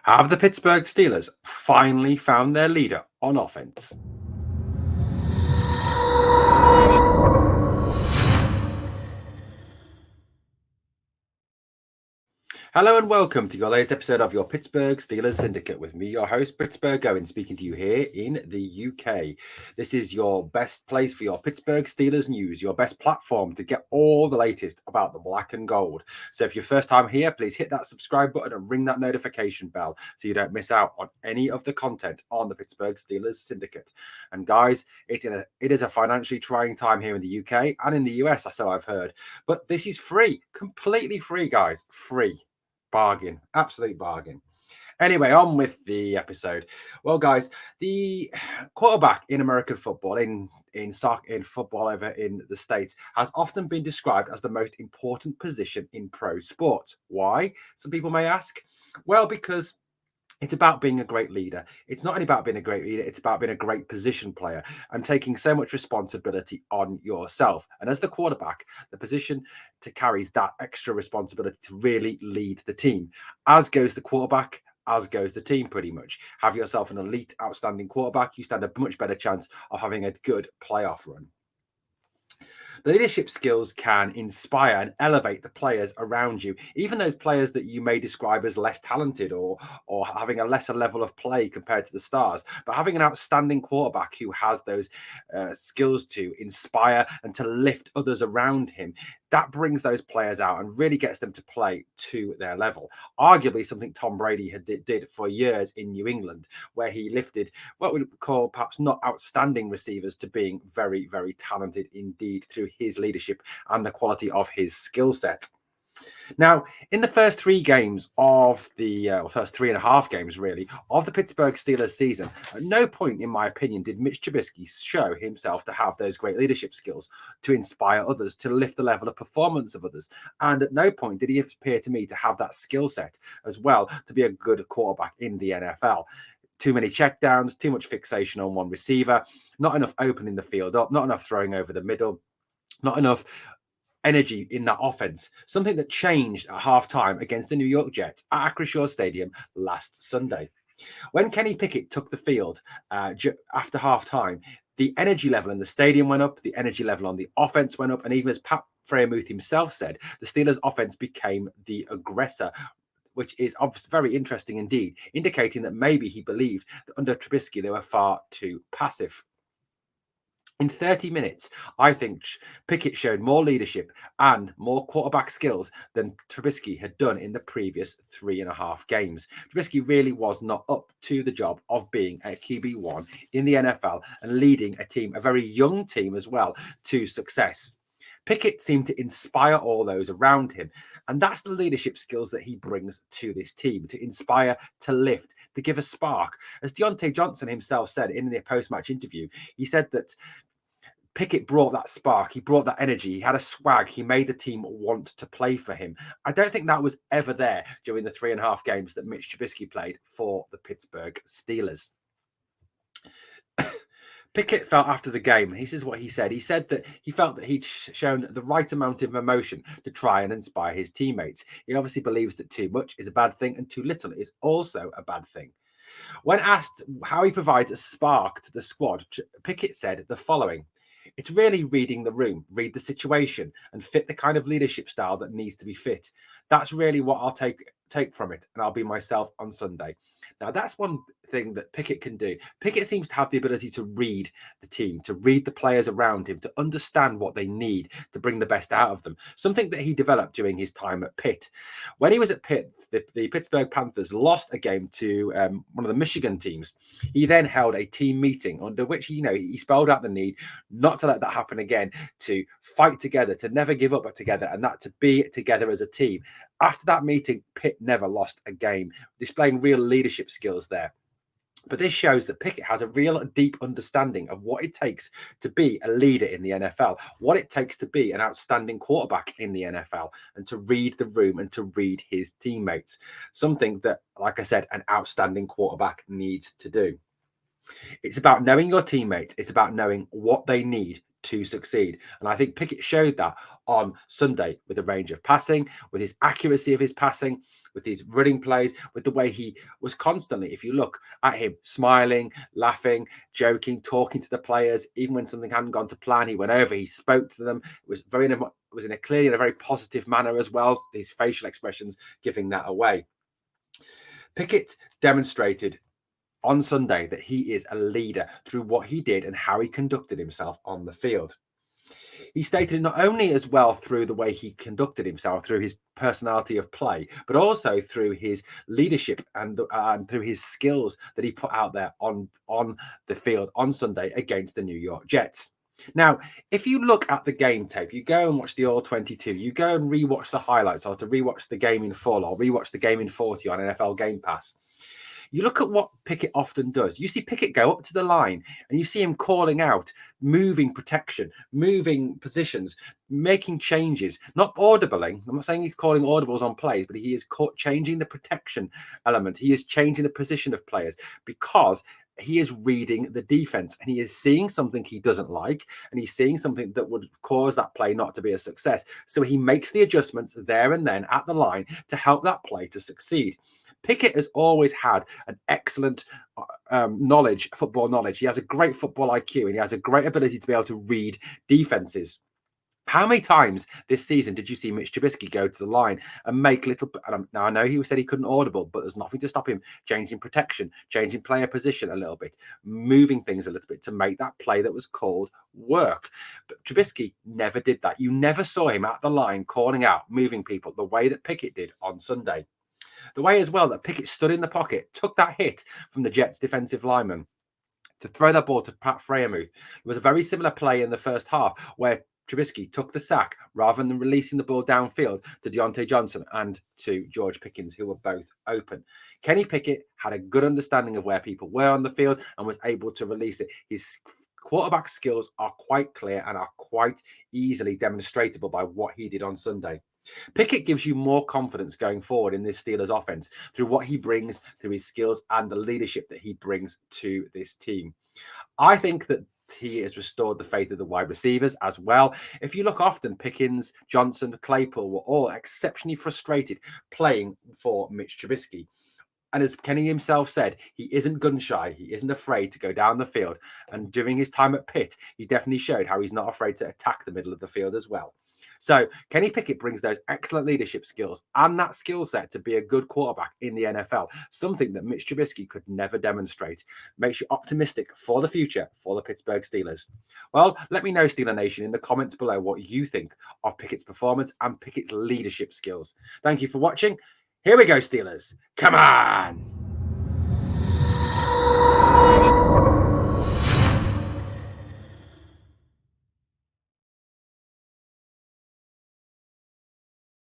Have the Pittsburgh Steelers finally found their leader on offense? Hello and welcome to your latest episode of your Pittsburgh Steelers Syndicate with me, your host, Britsburgh, Owen, speaking to you here in the UK. This is your best place for your Pittsburgh Steelers news, your best platform to get all the latest about the black and gold. So if you're first time here, please hit that subscribe button and ring that notification bell so you don't miss out on any of the content on the Pittsburgh Steelers Syndicate. And guys, it is a financially trying time here in the UK and in the US, so I've heard. But this is free, completely free, guys, free. Bargain, absolute bargain. Anyway, on with the episode. Well, guys, the quarterback in American football, in soccer, in football over in the States, has often been described as the most important position in pro sport. Why? Some people may ask. Well, because it's about being a great leader. It's not only about being a great leader, it's about being a great position player and taking so much responsibility on yourself. And as the quarterback, the position to carries that extra responsibility to really lead the team, as goes the quarterback. As goes the team, pretty much. Have yourself an elite, outstanding quarterback, you stand a much better chance of having a good playoff run. The leadership skills can inspire and elevate the players around you, even those players that you may describe as less talented or having a lesser level of play compared to the stars. But having an outstanding quarterback who has those skills to inspire and to lift others around him, that brings those players out and really gets them to play to their level. Arguably something Tom Brady did for years in New England, where he lifted what we would call perhaps not outstanding receivers to being very, very talented indeed through his leadership and the quality of his skill set. Now, in the first three games of the first 3.5 games, really, of the Pittsburgh Steelers season, at no point, in my opinion, did Mitch Trubisky show himself to have those great leadership skills to inspire others, to lift the level of performance of others. And at no point did he appear to me to have that skill set as well to be a good quarterback in the NFL. Too many checkdowns, too much fixation on one receiver, not enough opening the field up, not enough throwing over the middle, not enough energy in that offense, something that changed at halftime against the New York Jets at Acrisure Stadium last Sunday. When Kenny Pickett took the field after halftime, the energy level in the stadium went up, the energy level on the offense went up, and even as Pat Freiermuth himself said, the Steelers' offense became the aggressor, which is very interesting indeed, indicating that maybe he believed that under Trubisky they were far too passive. In 30 minutes, I think Pickett showed more leadership and more quarterback skills than Trubisky had done in the previous 3.5 games. Trubisky really was not up to the job of being a QB1 in the NFL and leading a team, a very young team as well, to success. Pickett seemed to inspire all those around him. And that's the leadership skills that he brings to this team, to inspire, to lift, to give a spark. As Deontay Johnson himself said in the post-match interview, he said that Pickett brought that spark. He brought that energy. He had a swag. He made the team want to play for him. I don't think that was ever there during the 3.5 games that Mitch Trubisky played for the Pittsburgh Steelers. Pickett felt after the game, this is what he said. He said that he felt that he'd shown the right amount of emotion to try and inspire his teammates. He obviously believes that too much is a bad thing and too little is also a bad thing. When asked how he provides a spark to the squad, Pickett said the following: "It's really reading the room, read the situation, and fit the kind of leadership style that needs to be fit. That's really what I'll take from it, and I'll be myself on Sunday." Now, that's one thing that Pickett can do. Pickett seems to have the ability to read the team, to read the players around him, to understand what they need to bring the best out of them, something that he developed during his time at Pitt. When he was at Pitt, the Pittsburgh Panthers lost a game to one of the Michigan teams. He then held a team meeting under which he spelled out the need not to let that happen again, to fight together, to never give up together, and that to be together as a team. After that meeting, Pitt never lost a game, displaying real leadership skills there. But this shows that Pickett has a real deep understanding of what it takes to be a leader in the NFL, what it takes to be an outstanding quarterback in the NFL, and to read the room and to read his teammates. Something that, like I said, an outstanding quarterback needs to do. It's about knowing your teammates. It's about knowing what they need to succeed. And I think Pickett showed that on Sunday with the range of passing, with his accuracy of his passing, with his running plays, with the way he was constantly, if you look at him, smiling, laughing, joking, talking to the players, even when something hadn't gone to plan, he went over, he spoke to them. It was clearly in a very positive manner as well. His facial expressions giving that away. Pickett demonstrated on Sunday that he is a leader through what he did and how he conducted himself on the field. He stated not only as well through the way he conducted himself, through his personality of play, but also through his leadership and through his skills that he put out there on the field on Sunday against the New York Jets. Now, if you look at the game tape, you go and watch the All-22, you go and rewatch the highlights or to rewatch the game in full or rewatch the game in 40 on NFL Game Pass. You look at what Pickett often does. You see Pickett go up to the line and you see him calling out, moving protection, moving positions, making changes, not audibling. I'm not saying he's calling audibles on plays, but he is changing the protection element. He is changing the position of players because he is reading the defense and he is seeing something he doesn't like and he's seeing something that would cause that play not to be a success. So he makes the adjustments there and then at the line to help that play to succeed. Pickett has always had an excellent football knowledge. He has a great football IQ and he has a great ability to be able to read defenses. How many times this season did you see Mitch Trubisky go to the line and make now I know he said he couldn't audible, but there's nothing to stop him changing protection, changing player position a little bit, moving things a little bit to make that play that was called work. But Trubisky never did that. You never saw him at the line calling out, moving people the way that Pickett did on Sunday. The way as well that Pickett stood in the pocket, took that hit from the Jets defensive lineman to throw that ball to Pat Freiermuth. There was a very similar play in the first half where Trubisky took the sack rather than releasing the ball downfield to Deontay Johnson and to George Pickens, who were both open. Kenny Pickett had a good understanding of where people were on the field and was able to release it. His quarterback skills are quite clear and are quite easily demonstrable by what he did on Sunday. Pickett gives you more confidence going forward in this Steelers offense through what he brings, through his skills and the leadership that he brings to this team. I think that he has restored the faith of the wide receivers as well. If you look often, Pickens, Johnson, Claypool were all exceptionally frustrated playing for Mitch Trubisky. And as Kenny himself said, he isn't gun shy. He isn't afraid to go down the field. And during his time at Pitt, he definitely showed how he's not afraid to attack the middle of the field as well. So Kenny Pickett brings those excellent leadership skills and that skill set to be a good quarterback in the NFL, something that Mitch Trubisky could never demonstrate. Makes you optimistic for the future for the Pittsburgh Steelers. Well, let me know, Steeler Nation, in the comments below what you think of Pickett's performance and Pickett's leadership skills. Thank you for watching. Here we go, Steelers. Come on.